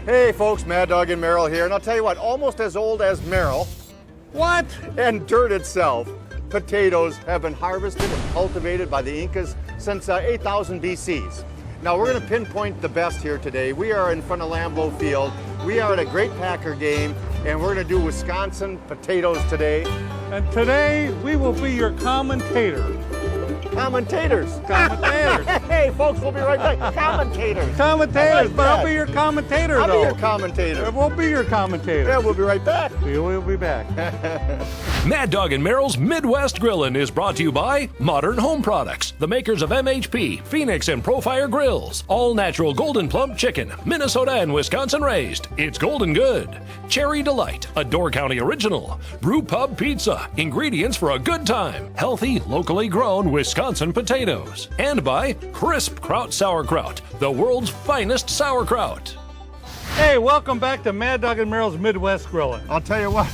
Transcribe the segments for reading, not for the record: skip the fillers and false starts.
Hey folks, Mad Dog and Merrill here, and I'll tell you what, almost as old as Merrill. What? And dirt itself, potatoes have been harvested and cultivated by the Incas since 8,000 BCs. Now we're going to pinpoint the best here today. We are in front of Lambeau Field. We are at a great Packer game, and we're going to do Wisconsin potatoes today. And today we will be your commentator. Commentators. Commentators. Hey folks, we'll be right back. Commentators. Commentators, but I'll be your commentator I'll though. be your commentator. We'll be your commentator. Yeah, we'll be right back. We will be back. Mad Dog and Merrill's Midwest Grillin' is brought to you by Modern Home Products, the makers of MHP, Phoenix, and Profire Grills. All natural golden plump chicken, Minnesota and Wisconsin raised. It's golden good. Cherry Delight, a Door County original. Brew Pub Pizza, ingredients for a good time. Healthy, locally grown Wisconsin potatoes. And by Crisp Kraut Sauerkraut, the world's finest sauerkraut. Hey, welcome back to Mad Dog and Merrill's Midwest Grillin'. I'll tell you what,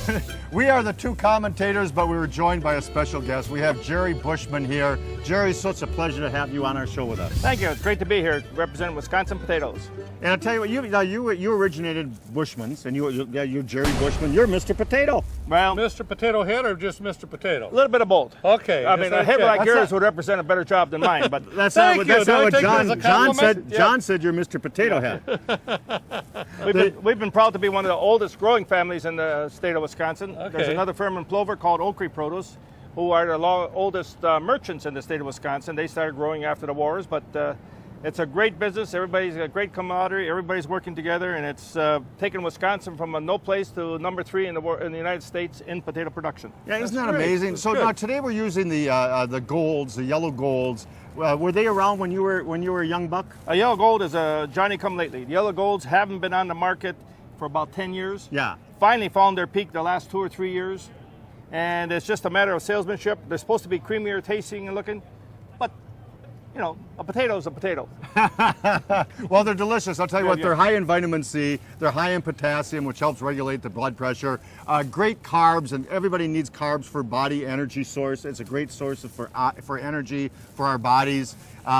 we are the two commentators, but we were joined by a special guest. We have Jerry Bushman here. Jerry, it's such a pleasure to have you on our show with us. Thank you. It's great to be here representing Wisconsin potatoes. And I'll tell you what, you originated Bushman's, and you're Jerry Bushman. You're Mr. Potato. Well, Mr. Potato Head or just Mr. Potato? a little bit of both. Okay. I mean, a head like yours That's would represent a better job than mine, but That's Thank not, you. that's Do I not what take it as a John said. compliment? John said you're Mr. Potato Head. we've been proud to be one of the oldest growing families in the state of Wisconsin. Okay. There's another firm in Plover called Oak Creek Produce, who are the oldest merchants in the state of Wisconsin. They started growing after the wars, but it's a great business. Everybody's a great camaraderie. Everybody's working together, and it's taken Wisconsin from a no place to number 3 in the United States in potato production. Yeah, isn't that great. amazing? That's So good. now today we're using the golds, the yellow golds. Were they around when you were a young buck? A yellow gold is a Johnny come lately. The yellow golds haven't been on the market for about 10 years. Yeah. Finally found their peak the last 2 or 3 years. And it's just a matter of salesmanship. They're supposed to be creamier tasting and looking, but you know, a potato is a potato. Well, they're delicious. I'll tell you Yeah, what, yeah. they're high in vitamin C, they're high in potassium, which helps regulate the blood pressure. Great carbs, and everybody needs carbs for body energy source. It's a great source for energy for our bodies.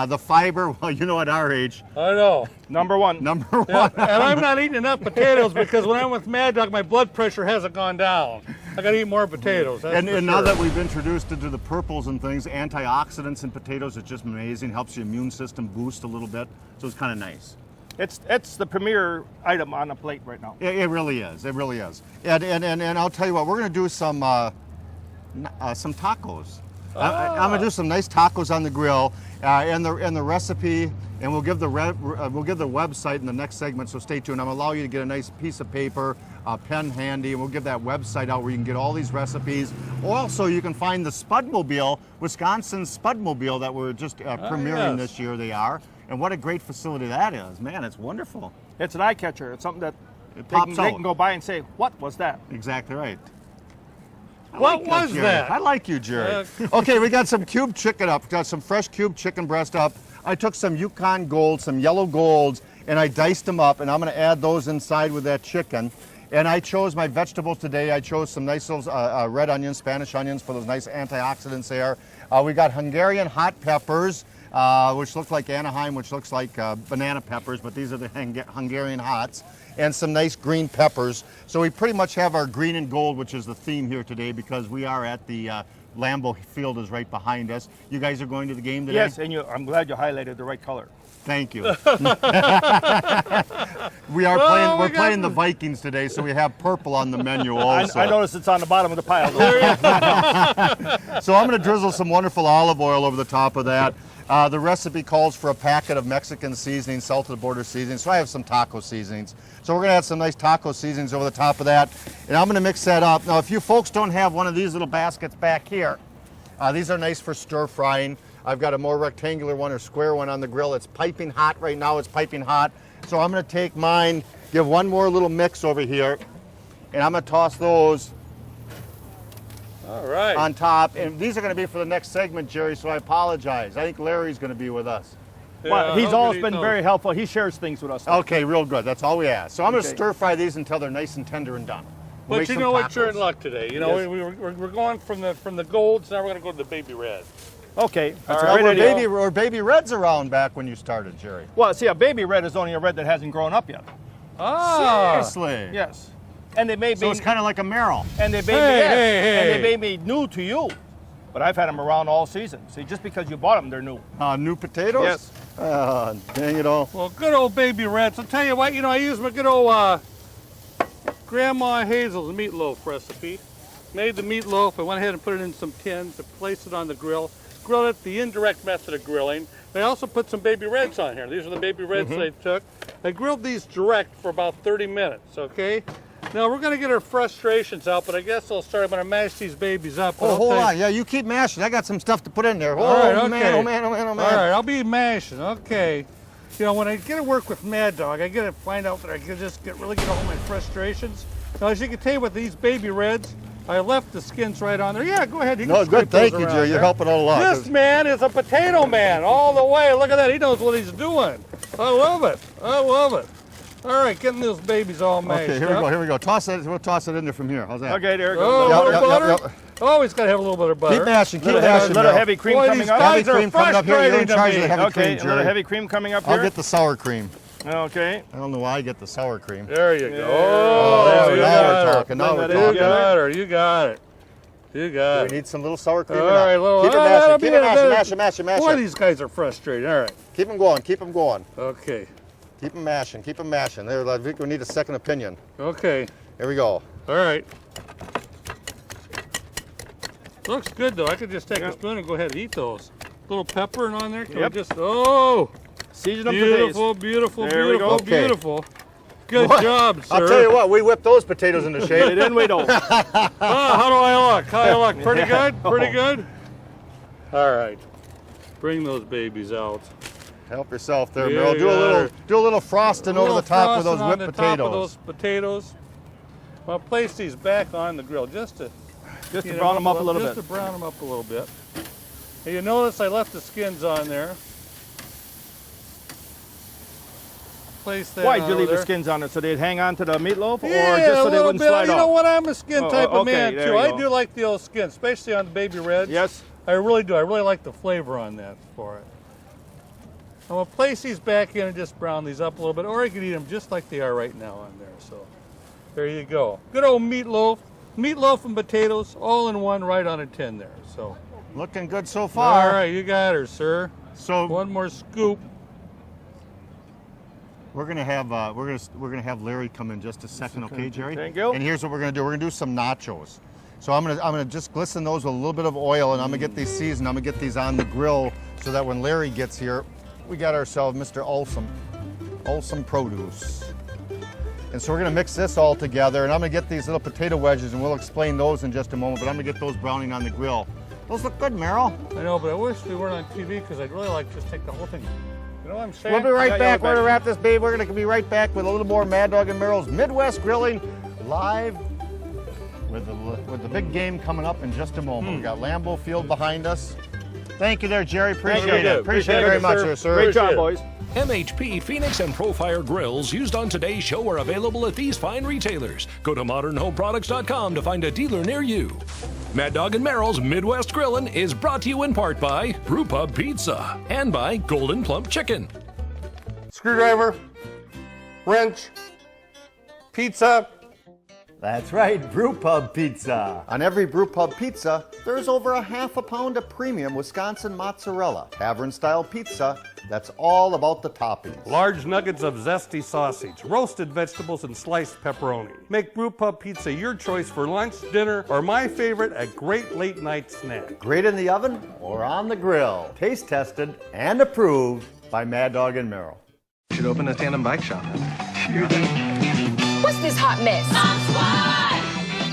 The fiber, well, you know, at our age, I know. Number one. number Yeah, one. and I'm not eating enough potatoes because when I'm with Mad Dog, my blood pressure hasn't gone down. I got to eat more potatoes. That's And for now sure. that we've introduced into the purples and things, antioxidants in potatoes, it's just amazing. Helps your immune system boost a little bit. So it's kind of nice. It's the premier item on the plate right now. It really is. It really is. And I'll tell you what, we're going to do some tacos. I'm going to do some nice tacos on the grill, and the recipe, and we'll give the website in the next segment. So stay tuned. I'm going to allow you to get a nice piece of paper, a pen handy, and we'll give that website out where you can get all these recipes. Also, you can find the Spudmobile, Wisconsin Spudmobile that we're just premiering yes. this year. They are, and what a great facility that is. Man, it's wonderful. It's an eye catcher. It's something that It they pops can out. go by and say, what was that? Exactly right. I What like was Jerry. that? I like you, Jerry. Okay, we got some cube chicken up. Got some fresh cube chicken breast up. I took some Yukon Gold, some yellow golds, and I diced them up, and I'm going to add those inside with that chicken. And I chose my vegetables today. I chose some nice little red onions, Spanish onions for those nice antioxidants there. We got Hungarian hot peppers, which look like Anaheim, which looks like banana peppers, but these are the Hungarian hots. And some nice green peppers. So we pretty much have our green and gold, which is the theme here today, because we are at the Lambeau Field is right behind us. You guys are going to the game today? Yes, and I'm glad you highlighted the right color. Thank you. We're we playing got- the Vikings today, so we have purple on the menu also. I noticed it's on the bottom of the pile. So I'm going to drizzle some wonderful olive oil over the top of that. The recipe calls for a packet of Mexican seasoning, salt of the border seasoning. So I have some taco seasonings. So we're going to add some nice taco seasonings over the top of that. And I'm going to mix that up. Now, if you folks don't have one of these little baskets back here, these are nice for stir frying. I've got a more rectangular one or square one on the grill. It's piping hot right now. It's piping hot. So I'm going to take mine, give one more little mix over here, and I'm going to toss those All right. on top. And these are going to be for the next segment, Jerry, so I apologize. I think Larry's going to be with us. Well, Yeah, he's I'll always eat been those. very helpful. He shares things with us. Okay, real good. That's all we ask. So I'm going to Okay. stir fry these until they're nice and tender and done. We'll But make you some know what? You're in tacos. luck today. You know, Yes. we're going from the golds. Now we're going to go to the baby red. Okay, that's Well, a great idea. were baby reds around back when you started, Jerry? Well, see, a baby red is only a red that hasn't grown up yet. Ah. Seriously? Yes. And they may So be, it's kind of like a Merrill. and they may Hey, and hey. they may be new to you, but I've had them around all season. See, just because you bought them, they're new. New potatoes? Yes. Dang it all. Well, good old baby reds. I'll tell you what, I use my good old Grandma Hazel's meatloaf recipe. Made the meatloaf. I went ahead and put it in some tins. I placed it on the grill. Grilled it the indirect method of grilling. I also put some baby reds on here. These are the baby reds that I took. I grilled these direct for about 30 minutes, okay? Now we're gonna get our frustrations out, but I guess I'll start. I'm gonna mash these babies up. Oh, hold on. Yeah, you keep mashing. I got some stuff to put in there. All right, oh, okay. man, oh, man, oh, man, oh, man. All right, I'll be mashing, okay. When I get to work with Mad Dog, I get to find out that I can just really get all my frustrations. Now, as you can tell with these baby reds, I left the skins right on there. Yeah, go ahead. You can No, scrape good. Thank those you, around Jerry. You're there. helping out a lot. This man is a potato man all the way. Look at that. He knows what he's doing. I love it. I love it. All right, getting those babies all mashed Okay, here we go. Here we go. Toss it. We'll toss it in there from here. How's that? Okay, there it Oh, goes. a little Yep, butter? yep, yep. Always got to have a little bit of butter. Keep mashing. Keep Little, mashing. little Mel. heavy cream Boy, coming these up. guys Heavy are cream coming up here. You're in frustrating to charge of me. the heavy Okay, cream, a little Jerry. heavy cream coming up I'll here. get the sour cream. Okay. I don't know why I get the sour cream. There you go. Yeah. Oh, there we you go. Now got we're her. talking. Now Bring we're that in. You talking. got her. You got it. You got We it. need some little sour cream. All in that. right, little. Keep it that'll mashing. be Keep it a mashing. better- Mashing. Mashing. Boy, Mashing. these guys are frustrating. All right. Keep them going. Keep them going. Okay. Keep them mashing. Keep them mashing. There, I think we need a second opinion. Okay. Here we go. All right. Looks good though. I could just take a spoon and go ahead and eat those. Little pepper and on there. Can we Yep. just? Oh, Season them beautiful, beautiful, There we beautiful, go. Okay. beautiful. Good What? job, sir. I'll tell you what. We whipped those potatoes into today. shape. Didn't we though? Oh, how do I look? How do I look? Pretty good? Pretty Oh. good? All right. Bring those babies out. Help yourself there, You Merrill. got Do a little frosting over the top with those frosting on whipped the top of potatoes. those potatoes. I'll place these back on the grill just to Brown them up a little just bit. to brown them up a little bit. And you notice I left the skins on there. Place that Why did you on leave the there. skins on it? So they'd hang on to the meatloaf, Yeah, or just a so they little wouldn't bit. slide You off? know what? I'm a skin Oh, type of okay, man there too. you I go. do like the old skin, especially on the baby reds. Yes. I really do. I really like the flavor on that for it. I'm gonna place these back in and just brown these up a little bit, or you can eat them just like they are right now on there. So there you go. Good old meatloaf and potatoes, all in one, right on a tin there. So Looking good so far. all right, you got her, sir. So One more scoop. we're gonna have Larry come in just a second, okay, Jerry? Thank you. And here's what we're gonna do. We're gonna do some nachos. So I'm gonna just glisten those with a little bit of oil, and I'm gonna get these seasoned. I'm gonna get these on the grill so that when Larry gets here, we got ourselves Mr. Olson Produce. And so we're gonna mix this all together, and I'm gonna get these little potato wedges, and we'll explain those in just a moment. But I'm gonna get those browning on the grill. Those look good, Merrill. I know, but I wish we weren't on TV because I'd really like to just take the whole thing. You know what I'm saying? We'll be right Yeah, back. yeah, We're gonna back. wrap this, babe. We're gonna be right back with a little more Mad Dog and Merrill's Midwest Grilling live with the big game coming up in just a moment. We got Lambeau Field behind us. Thank you there, Jerry. Appreciate it. Appreciate it very much, sir. Great job, Appreciate it. boys. MHP, Phoenix, and Profire grills used on today's show are available at these fine retailers. Go to modernhomeproducts.com to find a dealer near you. Mad Dog and Merrill's Midwest Grillin' is brought to you in part by Brewpub Pizza and by Golden Plump Chicken. Screwdriver, wrench, pizza. That's right, Brewpub Pizza. On every Brewpub Pizza, there's over a half a pound of premium Wisconsin mozzarella, tavern-style pizza that's all about the toppings. Large nuggets of zesty sausage, roasted vegetables, and sliced pepperoni. Make Brewpub Pizza your choice for lunch, dinner, or my favorite, a great late night snack. Great in the oven or on the grill. Taste tested and approved by Mad Dog and Merrill. Should open a tandem bike shop. What's this hot mess?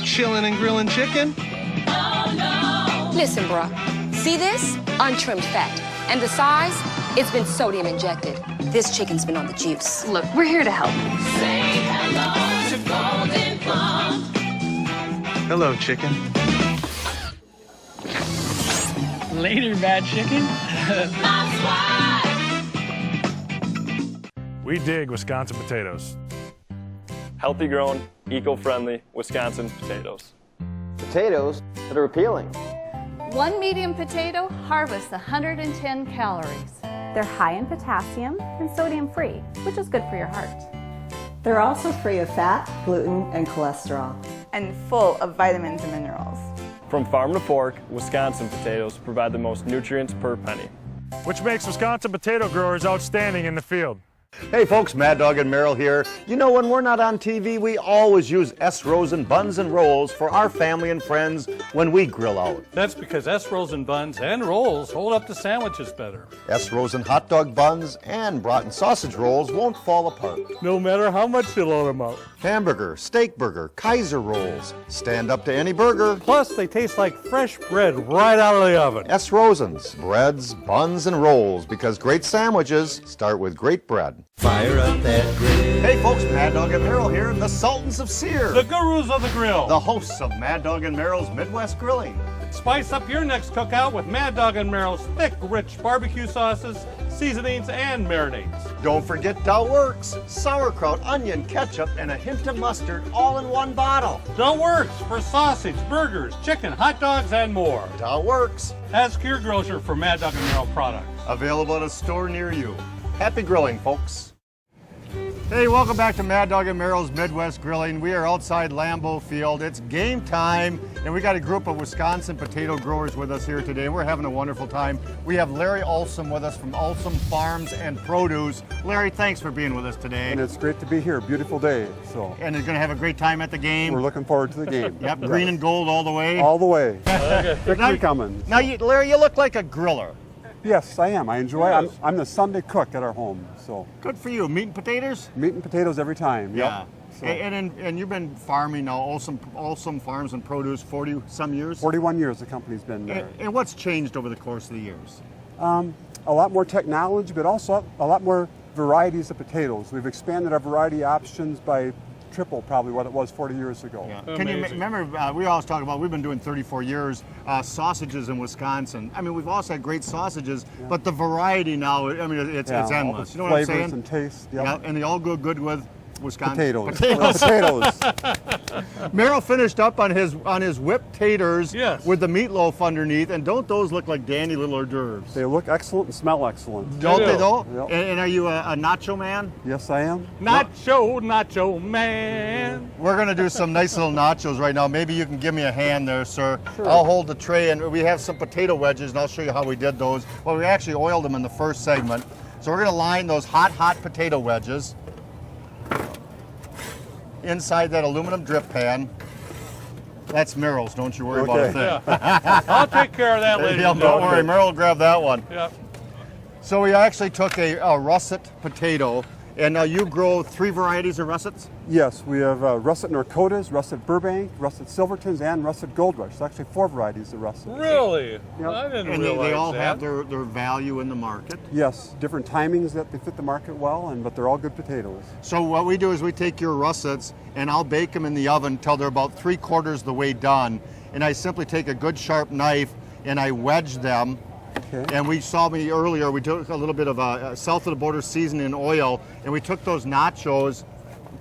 Chillin' and grillin' chicken. Listen, bruh. See this? Untrimmed fat. And the size? It's been sodium injected. This chicken's been on the juice. Look, we're here to help. Hello, chicken. Later, bad chicken. We dig Wisconsin potatoes. Healthy grown, eco-friendly Wisconsin potatoes. Potatoes that are appealing. One medium potato harvests 110 calories. They're high in potassium and sodium free, which is good for your heart. They're also free of fat, gluten, and cholesterol. And full of vitamins and minerals. From farm to fork, Wisconsin potatoes provide the most nutrients per penny. Which makes Wisconsin potato growers outstanding in the field. Hey folks, Mad Dog and Merrill here. You know, when we're not on TV, we always use S. Rosen buns and rolls for our family and friends when we grill out. That's because S. Rosen buns and rolls hold up to sandwiches better. S. Rosen hot dog buns and Broughton sausage rolls won't fall apart. No matter how much you load them up. Hamburger, steak burger, Kaiser rolls. Stand up to any burger. Plus, they taste like fresh bread right out of the oven. S. Rosen's, breads, buns, and rolls, because great sandwiches start with great bread. Fire up that grill. Hey folks, Mad Dog and Merrill here, the Sultans of Sear. The gurus of the grill. The hosts of Mad Dog and Merrill's Midwest Grilling. Spice up your next cookout with Mad Dog and Merrill's thick, rich barbecue sauces, seasonings, and marinades. Don't forget Dow Works, sauerkraut, onion, ketchup, and a hint of mustard all in one bottle. Dow Works for sausage, burgers, chicken, hot dogs, and more. Dow Works. Ask your grocer for Mad Dog and Merrill products. Available at a store near you. Happy grilling, folks. Hey, welcome back to Mad Dog and Merrill's Midwest Grilling. We are outside Lambeau Field. It's game time, and we got a group of Wisconsin potato growers with us here today. We're having a wonderful time. We have Larry Olson with us from Olson Farms and Produce. Larry, thanks for being with us today. And it's great to be here. Beautiful day. And you're going to have a great time at the game. We're looking forward to the game. Yep, green and gold all the way. All the way. Okay. Victory coming. Now, Larry, you look like a griller. Yes, I am. I enjoy it. I'm the Sunday cook at our home. So good for you. Meat and potatoes? Meat and potatoes every time. Yeah. Yep. So. And you've been farming now, Olson Farms and Produce, 40-some years? 41 years the company's been there. And what's changed over the course of the years? A lot more technology, but also a lot more varieties of potatoes. We've expanded our variety options by triple probably what it was 40 years ago. Yeah. Can you remember, we always talk about, we've been doing 34 years, sausages in Wisconsin. I mean, we've also had great sausages, but the variety now, I mean, it's endless. You know what I'm saying? Flavors and tastes. Yep. Yeah, and they all go good with Wisconsin. Potatoes. Merrill finished up on his whipped taters with the meatloaf underneath, and don't those look like dandy little hors d'oeuvres? They look excellent and smell excellent. Don't they though? Yep. And are you a nacho man? Yes, I am. Nacho man. We're going to do some nice little nachos right now. Maybe you can give me a hand there, sir. Sure. I'll hold the tray, and we have some potato wedges, and I'll show you how we did those. Well, we actually oiled them in the first segment. So we're going to line those hot potato wedges inside that aluminum drip pan. That's Merrill's, don't you worry about a thing. Yeah. I'll take care of that later. Don't worry, Merrill will grab that one. Yep. So we actually took a russet potato, and now you grow 3 varieties of russets? Yes, we have russet Norcotas, russet Burbank, russet Silvertons, and russet Gold Rush. It's actually 4 varieties of russet. Really? Yep. I didn't and realize they all that. have their value in the market. Yes, different timings that they fit the market well, but they're all good potatoes. So what we do is we take your russets, and I'll bake them in the oven until they're about 3/4 the way done. And I simply take a good sharp knife and I wedge them. Okay. And we saw me earlier, we took a little bit of a south of the border seasoning oil, and we took those nachos,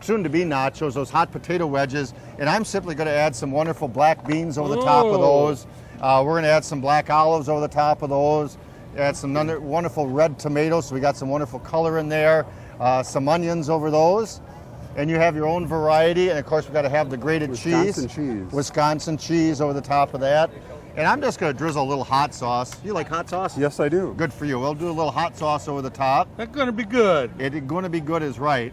soon to be nachos, those hot potato wedges, and I'm simply going to add some wonderful black beans over the top of those. We're going to add some black olives over the top of those, add some wonderful red tomatoes, so we got some wonderful color in there, some onions over those. And you have your own variety, and of course we've got to have the grated Wisconsin cheese over the top of that. And I'm just going to drizzle a little hot sauce. You like hot sauce? Yes, I do. Good for you. We'll do a little hot sauce over the top. That's going to be good. It's going to be good is right.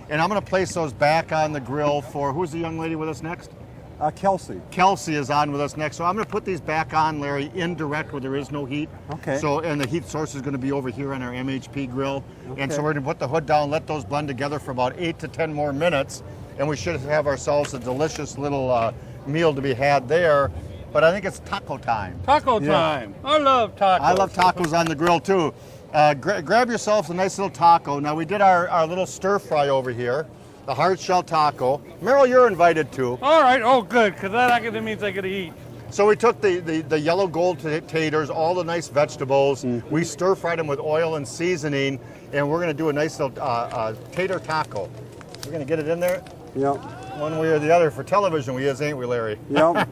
And I'm going to place those back on the grill for, who's the young lady with us next? Kelsey. Kelsey is on with us next. So I'm going to put these back on, Larry, indirect where there is no heat. Okay. So, and the heat source is going to be over here on our MHP grill. Okay. And so we're going to put the hood down, let those blend together for about 8 to 10 more minutes. And we should have ourselves a delicious little meal to be had there. But I think it's taco time. Taco time. I love tacos. I love tacos on the grill too. Grab yourself a nice little taco. Now we did our little stir fry over here, the hard shell taco. Merrill, you're invited too. All right. Oh, good, because that means I get to eat. So we took the yellow gold taters, all the nice vegetables. We stir fried them with oil and seasoning, and we're going to do a nice little tater taco. We're going to get it in there. Yep. One way or the other. For television we is, ain't we, Larry? Yep.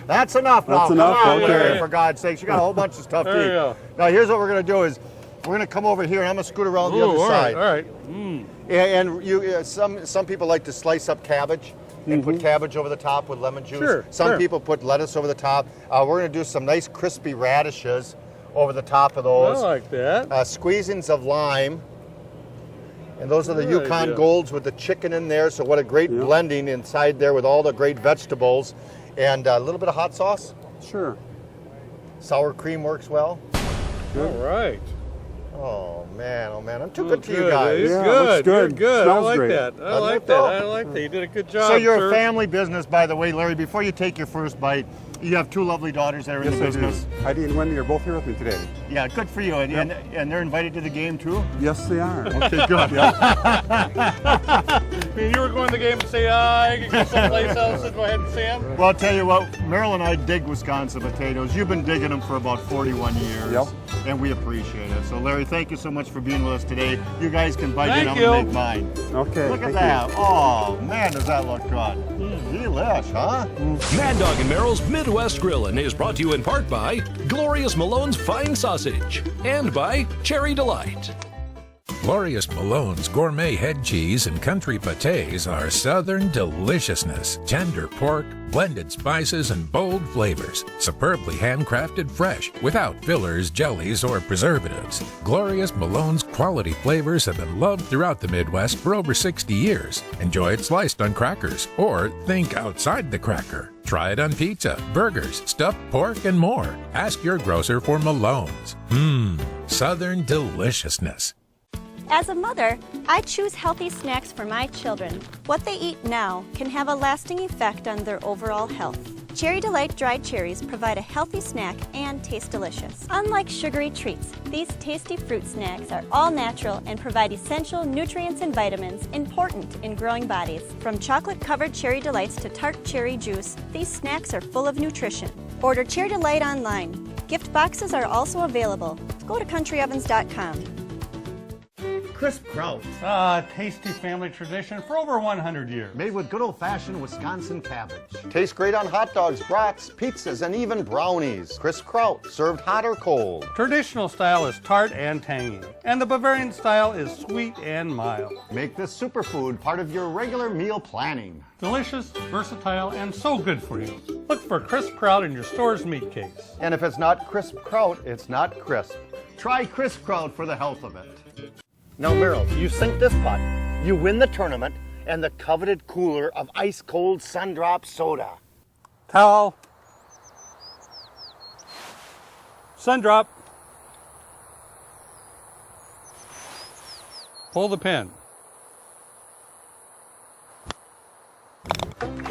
That's enough now. That's enough, Come on, okay. Larry, for God's sakes. You got a whole bunch of stuff to There eat. you go. Now here's what we're going to do is, We're gonna come over here, and I'm gonna scoot around the other all side. Right, all right. And you, some people like to slice up cabbage and put cabbage over the top with lemon juice. Sure, Some people put lettuce over the top. We're gonna do some nice crispy radishes over the top of those. I like that. Squeezings of lime. And those are the Good Yukon idea. Golds with the chicken in there. So what a great blending inside there with all the great vegetables. And a little bit of hot sauce. Sure. Sour cream works well. All right. Oh man, I'm too good to you Good. guys. It's Yeah, good. looks good. You're good. I Smells like great. that. I Doesn't like it, that. though? I like that. You did a good job. So you're sir. a family business, by the way, Larry. Before you take your first bite, you have two lovely daughters that are in the business. Heidi and Wendy are both here with me today. Yeah, good for you. And they're invited to the game too? Yes, they are. Okay, good. I mean, you were going to the game and say, I can go someplace else and go ahead and see them. Well, I'll tell you what, Merrill and I dig Wisconsin potatoes. You've been digging them for about 41 years. Yep. And we appreciate it. So, Larry, thank you so much for being with us today. You guys can bite in. Thank I'm you. going to make mine. Okay. Look at thank that. you. Oh, man, does that look good. Delish, huh? Mad Dog and Merrill's Midwest Grillin' is brought to you in part by Glorious Malone's Fine Sausage and by Cherry Delight. Glorious Malone's gourmet head cheese and country pâtés are southern deliciousness. Tender pork, blended spices, and bold flavors. Superbly handcrafted fresh, without fillers, jellies, or preservatives. Glorious Malone's quality flavors have been loved throughout the Midwest for over 60 years. Enjoy it sliced on crackers, or think outside the cracker. Try it on pizza, burgers, stuffed pork, and more. Ask your grocer for Malone's. Southern deliciousness. As a mother, I choose healthy snacks for my children. What they eat now can have a lasting effect on their overall health. Cherry Delight dried cherries provide a healthy snack and taste delicious. Unlike sugary treats, these tasty fruit snacks are all natural and provide essential nutrients and vitamins important in growing bodies. From chocolate-covered Cherry Delights to tart cherry juice, these snacks are full of nutrition. Order Cherry Delight online. Gift boxes are also available. Go to countryovens.com. Crisp kraut. Tasty family tradition for over 100 years. Made with good old-fashioned Wisconsin cabbage. Tastes great on hot dogs, brats, pizzas, and even brownies. Crisp kraut, served hot or cold. Traditional style is tart and tangy, and the Bavarian style is sweet and mild. Make this superfood part of your regular meal planning. Delicious, versatile, and so good for you. Look for crisp kraut in your store's meat case. And if it's not crisp kraut, it's not crisp. Try crisp kraut for the health of it. Now, Merrill, you sink this putt, you win the tournament, and the coveted cooler of ice-cold Sundrop soda. Towel. Sundrop. Pull the pin.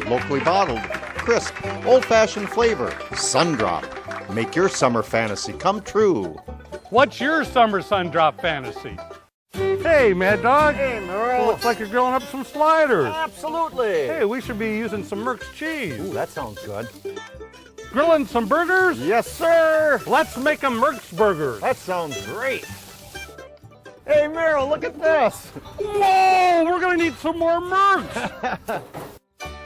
Locally bottled, crisp, old-fashioned flavor, Sundrop. Make your summer fantasy come true. What's your summer Sundrop fantasy? Hey, Mad Dog. Hey, Merrill. Looks like you're grilling up some sliders. Absolutely. Hey, we should be using some Merck's cheese. Ooh, that sounds good. Grilling some burgers? Yes, sir. Let's make them Merck's burgers. That sounds great. Hey, Merrill, look at this. Whoa, we're going to need some more Merck's.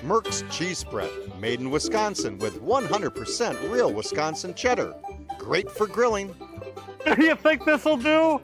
Merck's cheese spread, made in Wisconsin with 100% real Wisconsin cheddar. Great for grilling. Do you think this'll do?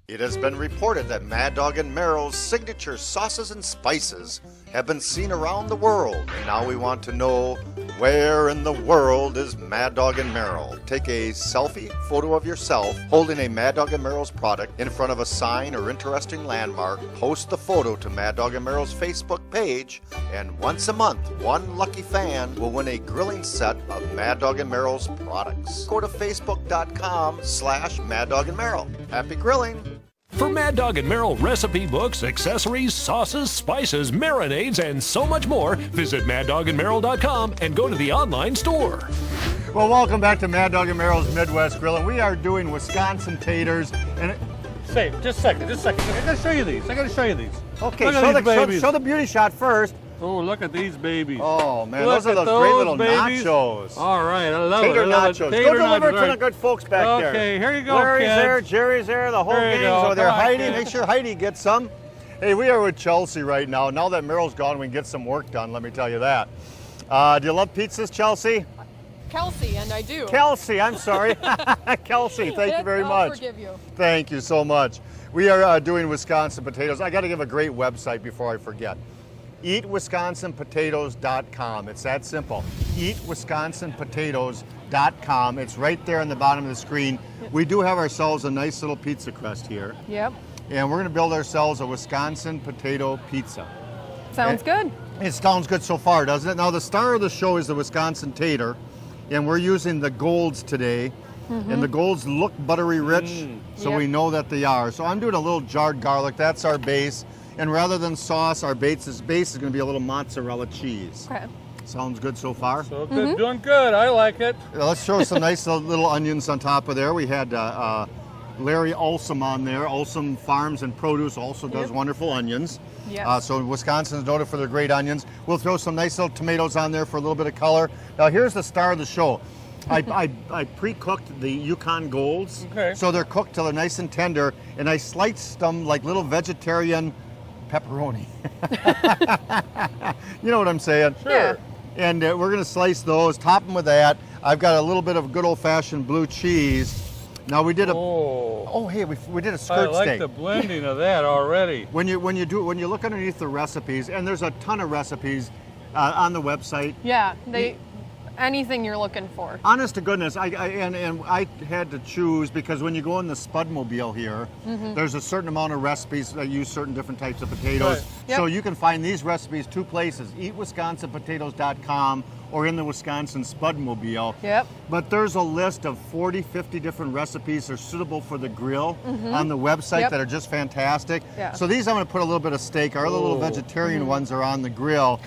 It has been reported that Mad Dog and Merrill's signature sauces and spices have been seen around the world. And now we want to know, where in the world is Mad Dog and Merrill? Take a selfie photo of yourself holding a Mad Dog and Merrill's product in front of a sign or interesting landmark. Post the photo to Mad Dog and Merrill's Facebook page, and once a month, one lucky fan will win a grilling set of Mad Dog and Merrill's products. Go to facebook.com/Mad Dog and Merrill. Happy grilling! For Mad Dog and Merrill recipe books, accessories, sauces, spices, marinades, and so much more, visit maddogandmerrill.com and go to the online store. Well, welcome back to Mad Dog and Merrill's Midwest Grill, and we are doing Wisconsin taters. And Say, just a second. I gotta show you these. okay, Look show the beauty shot first. Oh, look at these babies. Oh man, Look those are at those great little babies. nachos. All right, I love Tater it. I love nachos. It. Tater Go deliver it nachos. to the good folks back there. Okay, here you go, Larry's kids. there, Jerry's there, the whole There you gang's go. over there. Come on, Heidi, kids. make sure Heidi gets some. Hey, we are with Chelsea right now. Now that Merrill's gone, we can get some work done, let me tell you that. Do you love pizzas, Chelsea? Kelsey, and I do. Kelsey, I'm sorry. Kelsey, thank you very much. I'll forgive you. Thank you so much. We are doing Wisconsin potatoes. I got to give a great website before I forget. EatWisconsinPotatoes.com. It's that simple. EatWisconsinPotatoes.com. It's right there on the bottom of the screen. We do have ourselves a nice little pizza crust here. Yep. And we're going to build ourselves a Wisconsin potato pizza. Sounds good. It sounds good so far, doesn't it? Now, the star of the show is the Wisconsin tater, and we're using the golds today. And the golds look buttery rich, so we know that they are. So I'm doing a little jarred garlic. That's our base. And rather than sauce, our base is going to be a little mozzarella cheese. Okay. Sounds good so far? So good, doing good. I like it. Let's throw some nice little onions on top of there. We had Larry Olsom on there. Olsom Farms and Produce also does wonderful onions. Yes. So Wisconsin's noted for their great onions. We'll throw some nice little tomatoes on there for a little bit of color. Now here's the star of the show. I pre-cooked the Yukon Golds, so they're cooked till they're nice and tender, and I sliced them like little vegetarian pepperoni. You know what I'm saying? Sure. Yeah. And we're gonna slice those, top them with that. I've got a little bit of good old-fashioned blue cheese. Now we did a hey, we did a skirt I like steak. the blending of that already. When you look underneath the recipes, and there's a ton of recipes on the website. Yeah, anything you're looking for. Honest to goodness, I had to choose because when you go in the Spudmobile here, there's a certain amount of recipes that use certain different types of potatoes. Right. Yep. So you can find these recipes two places, EatWisconsinPotatoes.com or in the Wisconsin Spudmobile. Yep. But there's a list of 40, 50 different recipes that are suitable for the grill on the website that are just fantastic. Yeah. So these I'm going to put a little bit of steak. Our little vegetarian ones are on the grill.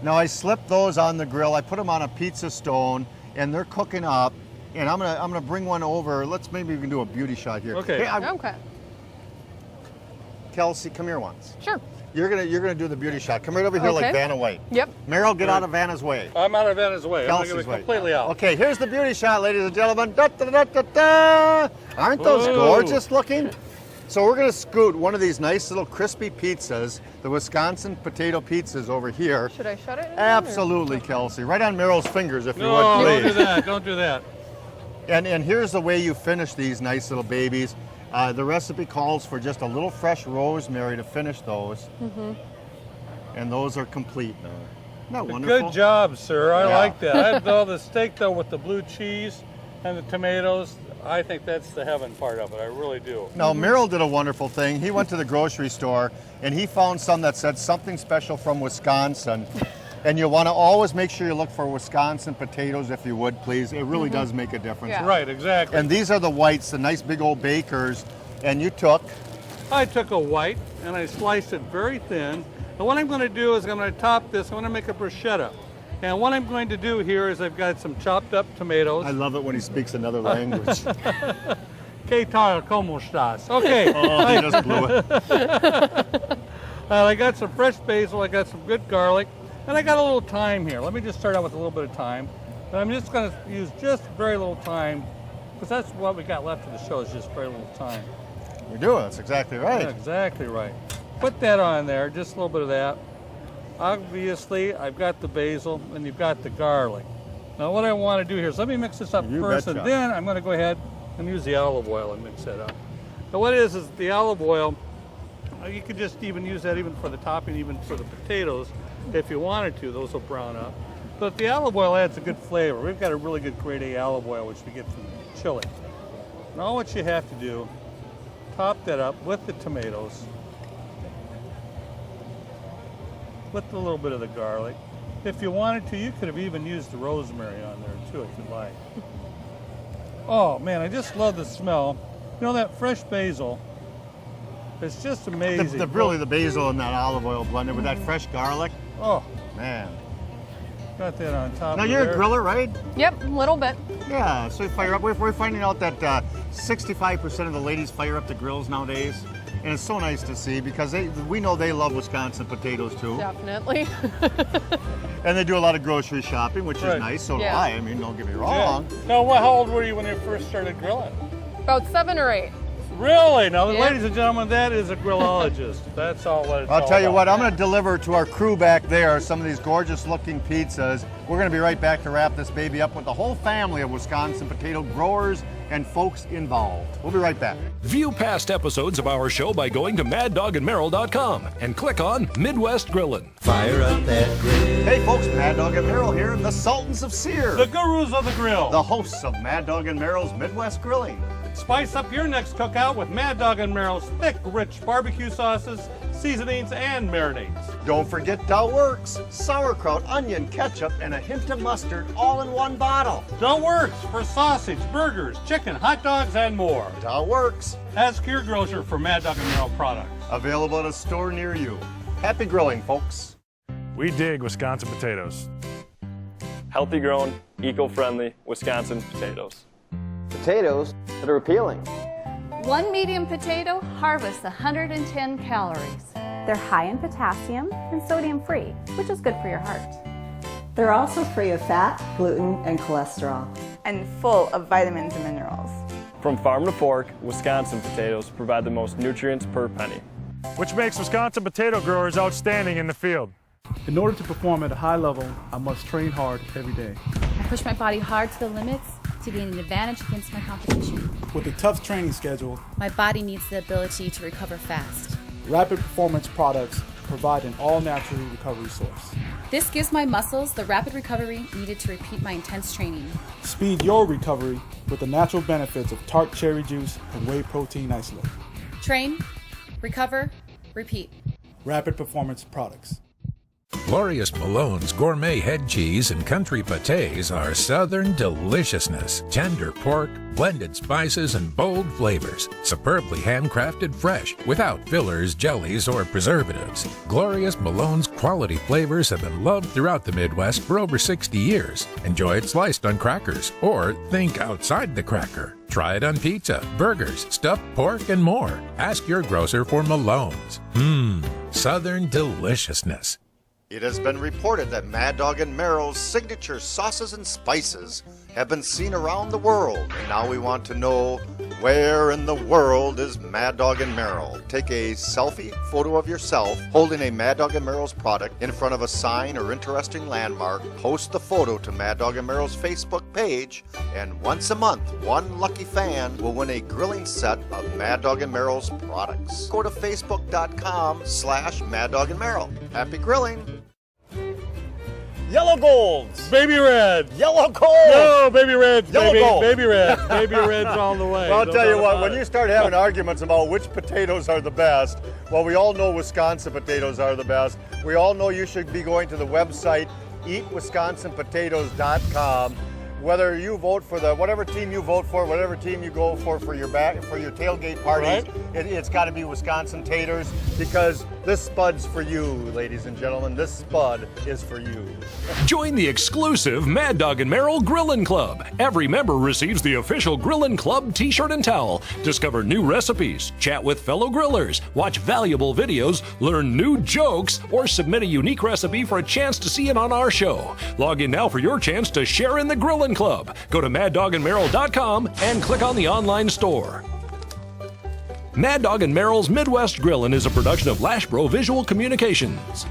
Now I slipped those on the grill. I put them on a pizza stone and they're cooking up. And I'm gonna bring one over. Maybe we can do a beauty shot here. Okay. Hey, Okay. Kelsey, come here once. Sure. You're gonna do the beauty shot. Come right over here like Vanna White. Yep. Meryl, get out of Vanna's way. I'm out of Vanna's way. Kelsey's I'm going to way. be completely out. Okay, here's the beauty shot, ladies and gentlemen. Da, da, da, da, da. Aren't those gorgeous looking? So we're gonna scoot one of these nice little crispy pizzas, the Wisconsin potato pizzas over here. Should I shut it? Absolutely, Kelsey. Right on Meryl's fingers, if you would, No, please. don't do that. Don't do that. And here's the way you finish these nice little babies. The recipe calls for just a little fresh rosemary to finish those. And those are complete now. Isn't that wonderful? Good job, sir. I like that. I had all the steak though with the blue cheese and the tomatoes. I think that's the heaven part of it. I really do. Now, Meryl did a wonderful thing. He went to the grocery store and he found some that said something special from Wisconsin. And you want to always make sure you look for Wisconsin potatoes, if you would, please. It really does make a difference. Yeah. Right, exactly. And these are the whites, the nice big old bakers. And you took? I took a white and I sliced it very thin. And what I'm going to do is I'm going to top this. I'm going to make a bruschetta. And what I'm going to do here is I've got some chopped up tomatoes. I love it when he speaks another language. Que tal, como estás? Okay. Oh, he just blew it. I got some fresh basil. I got some good garlic. And I got a little thyme here. Let me just start out with a little bit of thyme. And I'm just going to use just very little thyme because that's what we got left of the show is just very little thyme. We do. That's exactly right. Yeah, exactly right. Put that on there, just a little bit of that. Obviously, I've got the basil and you've got the garlic. Now what I want to do here is let me mix this up first and then I'm going to go ahead and use the olive oil and mix that up. Now what it is the olive oil, you could just even use that even for the topping, even for the potatoes. If you wanted to, those will brown up. But the olive oil adds a good flavor. We've got a really good grade A olive oil, which we get from chili. Now what you have to do, top that up with the tomatoes, with a little bit of the garlic. If you wanted to, you could have even used the rosemary on there too, if you'd like. Oh man, I just love the smell. You know, that fresh basil, it's just amazing. Really the basil and that olive oil blended with that fresh garlic. Oh, man. Got that on top. Now of you're there. a griller, right? Yep, a little bit. Yeah, so you fire up. We're finding out that 65% of the ladies fire up the grills nowadays. And it's so nice to see because we know they love Wisconsin potatoes too. Definitely. And they do a lot of grocery shopping, which Right. is nice. So Yeah. do I. I mean, don't get me wrong. Yeah. Now, how old were you when you first started grilling? About 7 or 8. Really? Now, Yep. ladies and gentlemen, that is a grillologist. That's all what it's I'll all tell you about. what, I'm going to deliver to our crew back there some of these gorgeous looking pizzas. We're going to be right back to wrap this baby up with the whole family of Wisconsin potato growers and folks involved. We'll be right back. View past episodes of our show by going to maddogandmerrill.com and click on Midwest Grillin'. Fire up that grill. Hey folks, Mad Dog and Merrill here, the Sultans of Sear. The gurus of the grill. The hosts of Mad Dog and Merrill's Midwest Grilling. Spice up your next cookout with Mad Dog and Merrill's thick, rich barbecue sauces, seasonings, and marinades. Don't forget Dow Works, sauerkraut, onion, ketchup, and a hint of mustard all in one bottle. Dow Works for sausage, burgers, chicken, hot dogs, and more. Dow Works. Ask your grocer for Mad Dog and Merrill products. Available at a store near you. Happy grilling, folks. We dig Wisconsin potatoes. Healthy grown, eco-friendly Wisconsin potatoes. Potatoes that are appealing. One medium potato harvests 110 calories. They're high in potassium and sodium free, which is good for your heart. They're also free of fat, gluten, and cholesterol. And full of vitamins and minerals. From farm to fork, Wisconsin potatoes provide the most nutrients per penny. Which makes Wisconsin potato growers outstanding in the field. In order to perform at a high level, I must train hard every day. I push my body hard to the limits to gain an advantage against my competition. With a tough training schedule, My body needs the ability to recover fast. Rapid Performance products provide an all-natural recovery source. This gives my muscles the rapid recovery needed to repeat my intense training. Speed your recovery with the natural benefits of tart cherry juice and whey protein isolate. Train, recover, repeat. Rapid Performance products. Glorious Malone's gourmet head cheese and country pâtés are southern deliciousness. Tender pork, blended spices, and bold flavors. Superbly handcrafted fresh, without fillers, jellies, or preservatives. Glorious Malone's quality flavors have been loved throughout the Midwest for over 60 years. Enjoy it sliced on crackers, or think outside the cracker. Try it on pizza, burgers, stuffed pork, and more. Ask your grocer for Malone's. Southern deliciousness. It has been reported that Mad Dog and Merrill's signature sauces and spices have been seen around the world. And now we want to know, where in the world is Mad Dog and Merrill? Take a selfie photo of yourself holding a Mad Dog and Merrill's product in front of a sign or interesting landmark. Post the photo to Mad Dog and Merrill's Facebook page, and once a month, one lucky fan will win a grilling set of Mad Dog and Merrill's products. Go to facebook.com/Mad Dog and Merrill. Happy grilling! Yellow golds. Baby red. Yellow gold. No, baby reds, Yellow baby. gold. Baby reds. Baby reds all the way. Well, I'll No tell you doubt what, about when it. you start having arguments about which potatoes are the best, well, we all know Wisconsin potatoes are the best. We all know you should be going to the website eatwisconsinpotatoes.com. Whether you vote for whatever team you vote for, whatever team you go for your tailgate parties, Right. it's got to be Wisconsin taters, because this spud's for you, ladies and gentlemen. This spud is for you. Join the exclusive Mad Dog and Merrill Grillin' Club. Every member receives the official Grillin' Club t-shirt and towel. Discover new recipes, chat with fellow grillers, watch valuable videos, learn new jokes, or submit a unique recipe for a chance to see it on our show. Log in now for your chance to share in the Grillin' Club. Go to maddogandmerrill.com and click on the online store. Mad Dog and Merrill's Midwest Grillin' is a production of Lashbro Visual Communications.